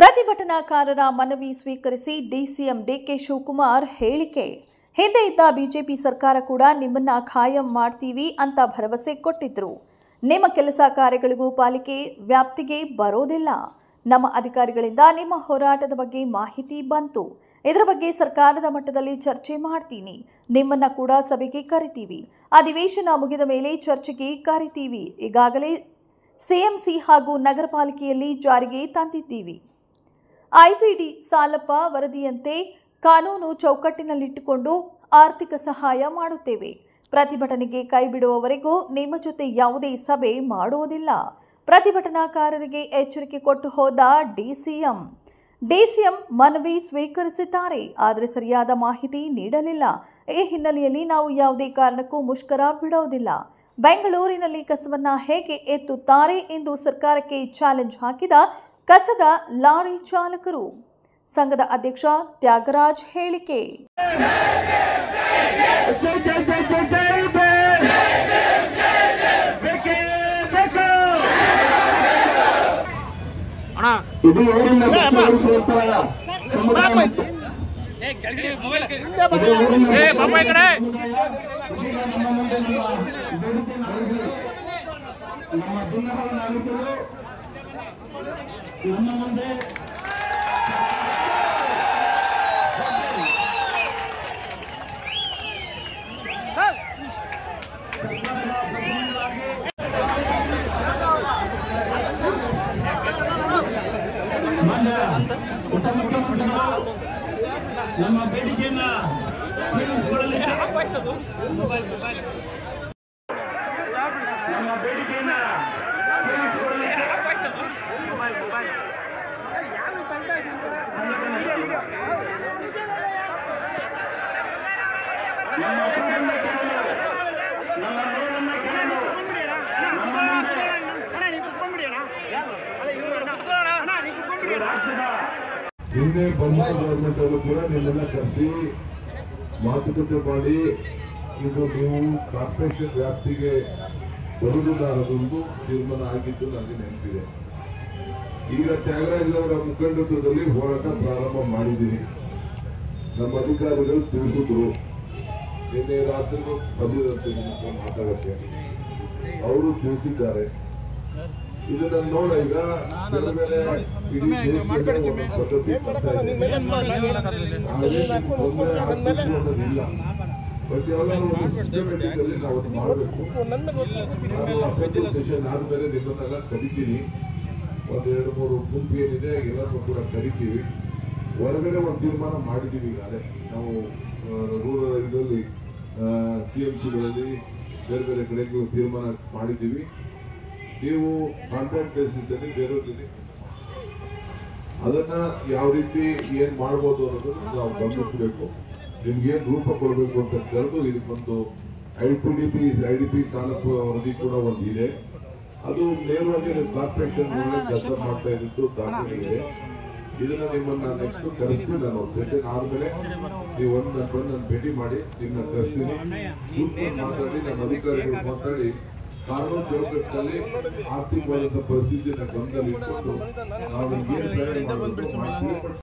ಪ್ರತಿಭಟನಾಕಾರರ ಮನವಿ ಸ್ವೀಕರಿಸಿ DCM DK Shivakumar ಹೇಳಿಕೆ. ಹಿಂದೆ ಇದ್ದ ಬಿಜೆಪಿ ಸರ್ಕಾರ ಕೂಡ ನಿಮ್ಮನ್ನ ಖಾಯಂ ಮಾಡ್ತೀವಿ ಅಂತ ಭರವಸೆ ಕೊಟ್ಟಿದ್ರು. ನಿಮ್ಮ ಕೆಲಸ ಕಾರ್ಯಗಳಿಗೂ ಪಾಲಿಕೆ ವ್ಯಾಪ್ತಿಗೆ ಬರೋದಿಲ್ಲ. ನಮ್ಮ ಅಧಿಕಾರಿಗಳಿಂದ ನಿಮ್ಮ ಹೋರಾಟದ ಬಗ್ಗೆ ಮಾಹಿತಿ ಬಂತು. ಇದರ ಬಗ್ಗೆ ಸರ್ಕಾರದ ಮಟ್ಟದಲ್ಲಿ ಚರ್ಚೆ ಮಾಡ್ತೀನಿ. ನಿಮ್ಮನ್ನ ಕೂಡ ಸಭೆಗೆ ಕರಿತೀವಿ. ಅಧಿವೇಶನ ಮುಗಿದ ಮೇಲೆ ಚರ್ಚೆಗೆ ಕರಿತೀವಿ. ಈಗಾಗಲೇ ಸಿಎಂಸಿ ಹಾಗೂ ನಗರ ಪಾಲಿಕೆಯಲ್ಲಿ ಜಾರಿಗೆ ತಂದಿದ್ದೀವಿ. ಐಪಿಡಿ ಸಾಲಪ್ಪ ವರದಿಯಂತೆ ಕಾನೂನು ಚೌಕಟ್ಟಿನಲ್ಲಿಟ್ಟುಕೊಂಡು ಆರ್ಥಿಕ ಸಹಾಯ ಮಾಡುತ್ತೇವೆ. ಪ್ರತಿಭಟನೆಗೆ ಕೈಬಿಡುವವರೆಗೂ ನಿಮ್ಮ ಜೊತೆ ಯಾವುದೇ ಸಭೆ ಮಾಡುವುದಿಲ್ಲ. ಪ್ರತಿಭಟನಾಕಾರರಿಗೆ ಎಚ್ಚರಿಕೆ ಕೊಟ್ಟು ಹೋದ ಡಿಸಿಎಂ ಮನವಿ ಸ್ವೀಕರಿಸಿದ್ದಾರೆ. ಆದರೆ ಸರಿಯಾದ ಮಾಹಿತಿ ನೀಡಲಿಲ್ಲ. ಈ ಹಿನ್ನೆಲೆಯಲ್ಲಿ ನಾವು ಯಾವುದೇ ಕಾರಣಕ್ಕೂ ಮುಷ್ಕರ ಬಿಡುವುದಿಲ್ಲ. ಬೆಂಗಳೂರಿನಲ್ಲಿ ಕಸವನ್ನ ಹೇಗೆ ಎತ್ತುತ್ತಾರೆ ಎಂದು ಸರ್ಕಾರಕ್ಕೆ ಚಾಲೆಂಜ್ ಹಾಕಿದ ಕಸದ ಲಾರಿ ಚಾಲಕರು. ಸಂಘದ ಅಧ್ಯಕ್ಷ ತ್ಯಾಗರಾಜ್ ಹೇಳಿಕೆ. ಇದು ಊರಿನ ಸ್ವಚ್ಛಗೊಳಿಸುವಂತಹ ಸಮುದಾಯ ನಮ್ಮ ಭಿನ್ನವನ್ನು ಆಲಿಸಲು ನಮ್ಮ ಮುಂದೆ ನಮ್ಮ ಬೇಡಿಕೆಯನ್ನ ಹಿಂದೆ ಬಂದ ಗೌರ್ಮೆಂಟ್ ಅವರು ಕೂಡ ನಿಮ್ಮನ್ನ ಕರೆಸಿ ಮಾತುಕತೆ ಮಾಡಿ ಇದು ನೀವು ಕಾರ್ಪೊರೇಷನ್ ವ್ಯಾಪ್ತಿಗೆ ಬರುವುದಿಲ್ಲ ಅನ್ನೋದೊಂದು ತೀರ್ಮಾನ ಆಗಿದ್ದು ನನಗೆ ನೆನಪಿದೆ. ಈಗ ತ್ಯಾಗರಾಜ್ ಅವರ ಮುಖಂಡತ್ವದಲ್ಲಿ ಹೋರಾಟ ಪ್ರಾರಂಭ ಮಾಡಿದ್ದೀನಿ. ನಮ್ಮ ಅಧಿಕಾರಿಗಳು ತಿಳಿಸಿದ್ರು, ನಿನ್ನೆ ರಾತ್ರಿ ಬಂದಿರಂತೆ ಮಾತಾಡಕ್ಕೆ ಅವರು ತಿಳಿಸಿದ್ದಾರೆ. ಇದನ್ನ ನೋಡ ಈಗ ಬೇರೆ ಬೇರೆ ಇಡೀ ದೇಶದಲ್ಲಿ ಪದ್ಧತಿ ಬರ್ತಾ ಇದೆ. ಇಲ್ಲ ಬಟ್ ಯಾವಾಗಲೂ ಒಂದು ಸಿಸ್ಟಮೆಟಿಕಲ್ಲಿ ನಾವು ಅದು ಮಾಡಬೇಕು. ನಾನು ಅಸೆಂಬ್ಲಿ ಸೆಷನ್ ಆದ್ಮೇಲೆ ನಿಮ್ಮನ್ನೆಲ್ಲ ಕರಿತೀನಿ. ಒಂದು 2-3 ಗುಂಪು ಏನಿದೆ ಎಲ್ಲರೂ ಕೂಡ ಕರಿತೀವಿ. ಹೊರಗಡೆ ಒಂದು ತೀರ್ಮಾನ ಮಾಡಿದ್ದೀವಿ. ಈಗಾಗಲೇ ನಾವು ರೂರಲ್ ಇದರಲ್ಲಿ ಸಿಎಂಸಿಗಳಲ್ಲಿ ಬೇರೆ ಬೇರೆ ಕಡೆಗೂ ತೀರ್ಮಾನ ಮಾಡಿದ್ದೀವಿ. ನೀವು ಕಾಂಟ್ರಾಕ್ಟ್ ಬೇಸಿಸ್ ಅಲ್ಲಿ ಬೇರೆಯವ್ರಿಗೆ ಅದನ್ನ ಯಾವ ರೀತಿ ಏನ್ ಮಾಡ್ಬೋದು ಅನ್ನೋದನ್ನ ನಾವು ಗಮನಿಸಬೇಕು. ನಿಮ್ಗೇನ್ ರೂಪ ಕೊಡಬೇಕು ಅಂತ ಕರೆದು ಇದಕ್ಕೊಂದು ಐಡಿಪಿ ಸಾಲ ವರದಿ ಕೂಡ ಒಂದು ಇದೆ. ಅದು ನೇರವಾಗಿ ಕಾರ್ಪೊರೇಷನ್ ಕೆಲಸ ಮಾಡ್ತಾ ಇದ್ದು ದಾಖಲೆ ಇದೆ. ಇದನ್ನ ನಿಮ್ಮನ್ನ ನೆಕ್ಸ್ಟ್ ಕರೆಸ್ತೀನಿ. ನಾನು ಒಂದು ಸೆಷನ್ ಆದ್ಮೇಲೆ ನೀವು ಬಂದು ಭೇಟಿ ಮಾಡಿ ನಿಮ್ಮನ್ನ ಕರೆಸ್ತೀನಿ. ಮಾತಾಡಿ ನಮ್ಮ ಅಧಿಕಾರಿಗಳು ಮಾತಾಡಿ ಕಾನೂನು ಚೌಕಟ್ಟಿನಲ್ಲಿ ಆರ್ಥಿಕವಾದ ಪರಿಸ್ಥಿತಿಯನ್ನು ಗಮನದಲ್ಲಿ ಇಟ್ಕೊಂಡು ನಾವು ಏನು ಸಹಾಯ ಮಾಡಬೇಕು.